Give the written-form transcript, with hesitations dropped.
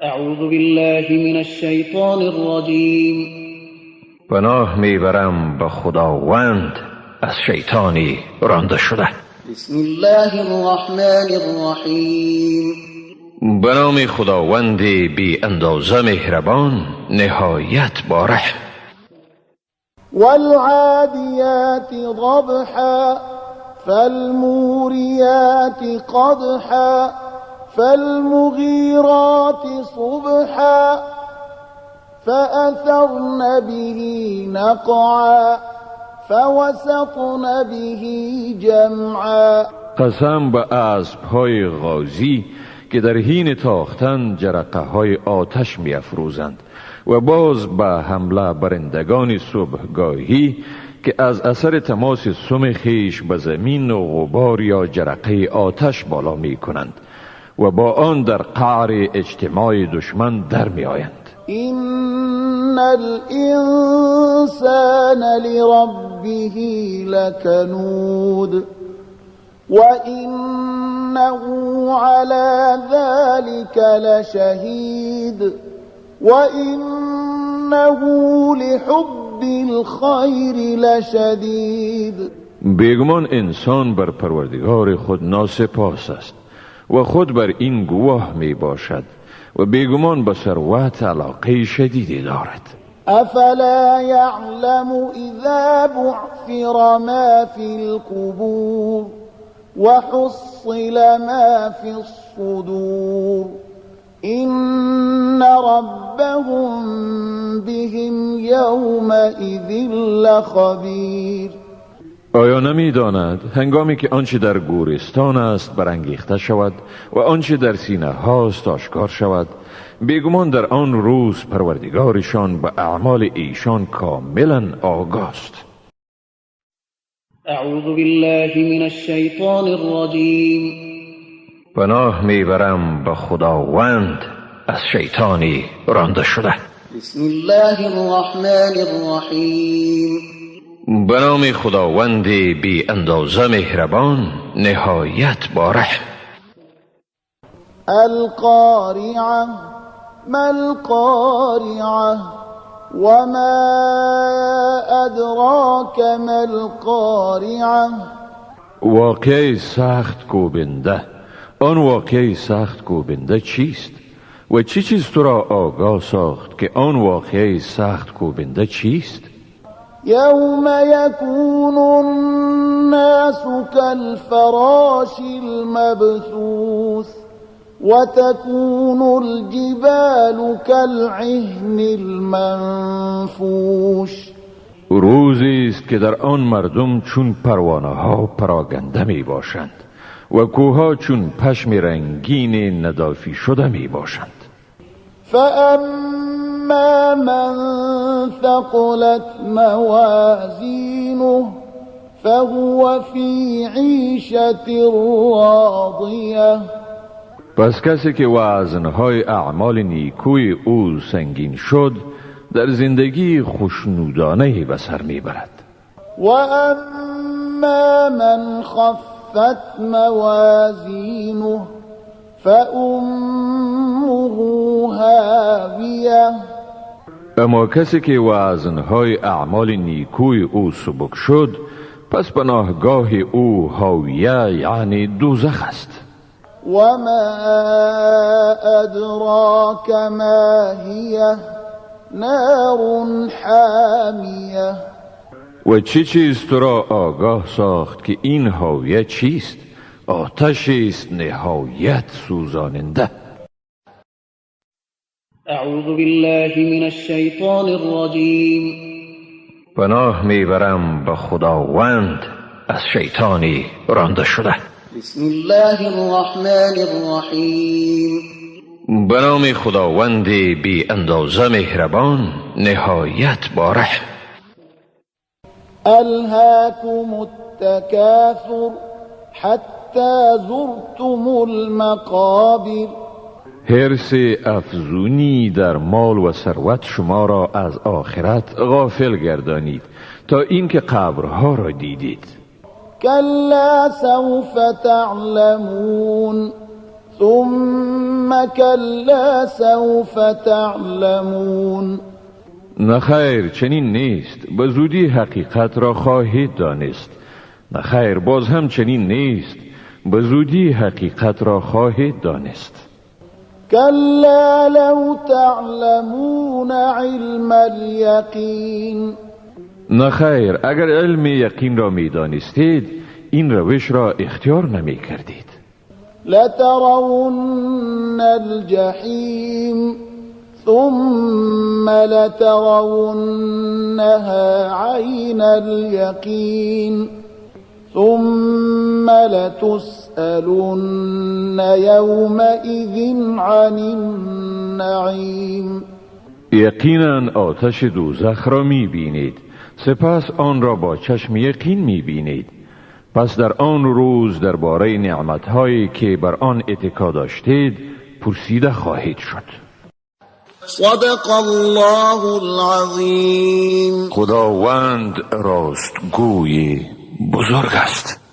اعوذ بالله من الشیطان الرجیم. پناه میبرم به خداوند از شیطانی رانده شده. بسم الله الرحمن الرحیم. به نام خداوند بی اندازه مهربان نهایت باره. والعادیات ضبحا فالموریات قدحا فالمغیرات صبحا فأثرن به نقعا فوسطن به جمعا. قسم به اسب‌های غازی که در حین تاختن جرقه های آتش می افروزند و باز به حمله برندگان صبحگاهی که از اثر تماس سم خیش به زمین و غبار یا جرقه آتش بالا می کنند و با آن در قعر اجتماع دشمن در می آیند. إن الإنسان لربه لكنود وإنه على ذلك لشهيد وإنه لحب الخير لشديد. بیگمان انسان بر پروردگار خود ناسپاس است و خود بر این گواه می باشد و بیگمان به ثروت علاقه شدیدی دارد. افلا يعلم اذا بعثر ما في القبور وحصل ما في الصدور إن ربهم بهم يومئذ لخبير. آیا نمی داند هنگامی که آنچه در گورستان است برانگیخته شود و آنچه در سینه هاست آشکار شود، بیگمان در آن روز پروردگارشان به اعمال ایشان کاملا آگاه است. اعوذ بالله من الشیطان الرجیم. پناه میبرم به خداوند از شیطانی رانده شده. بسم الله الرحمن الرحیم. به نام خداوند بی اندازه مهربان نهایت باره. القارعة ما القارعة وما أدراك ما القارعة. واقعی سخت کوبنده، آن واقعی سخت کوبنده چیست؟ و چی چیز تو را آگاه ساخت که آن واقعی سخت کوبنده چیست؟ يوم يكون الناس كالفراش المبثوث وتكون الجبال كالعهن المنفوش. روزی است که در آن مردم چون پروانه ها پراگنده می باشند و کوها چون پشم رنگین ندافی شده می باشند. فأما من ثقلت موازينه فهو في عيشة راضية. پس کسی که وزنهای اعمال نیکوی او سنگین شد در زندگی خوشنودانه به سر میبرد. و اما من خفت موازینه فأمه هاویه. اما کسی که وزنهای اعمال نیکوی او سبک شد پس پناهگاه او هاویه یعنی دوزخ است. وما أدراك ما هي نار حامیه. و چه چیز تو را آگاه ساخت که این هاویه چیست؟ آتشی است نهایت سوزاننده. اعوذ بالله من الشیطان الرجیم. پناه میبرم به خداوند از شیطانی رانده شده. بسم الله الرحمن الرحیم. به نام خداوند بی اندازه مهربان نهایت باره. الهاكم التكاثر حتى زرتم المقابر. حرص افزونی در مال و ثروت شما را از آخرت غافل گردانید تا اینکه قبرها را دیدید. كلا سوف تعلمون ثم كلا سوف تعلمون. نخیر، چنین نیست. به زودی حقیقت را خواهید دانست. نخیر، باز هم چنین نیست. به زودی حقیقت را خواهید دانست. كلا لو تعلمون علم اليقين. نخیر، اگر علم یقین را می دانستید این روش را اختیار نمی کردید. لترون الجحیم ثم لترونها عین اليقین ثم لتسألن يومئذ عن النعیم. یقینا آتش دوزخ را می بینید، سپس آن را با چشم یقین می بینید. پس در آن روز درباره نعمت‌هایی که بر آن اتکا داشتید پرسیده خواهید شد. صدق الله العظیم. خداوند راستگوی بزرگ است.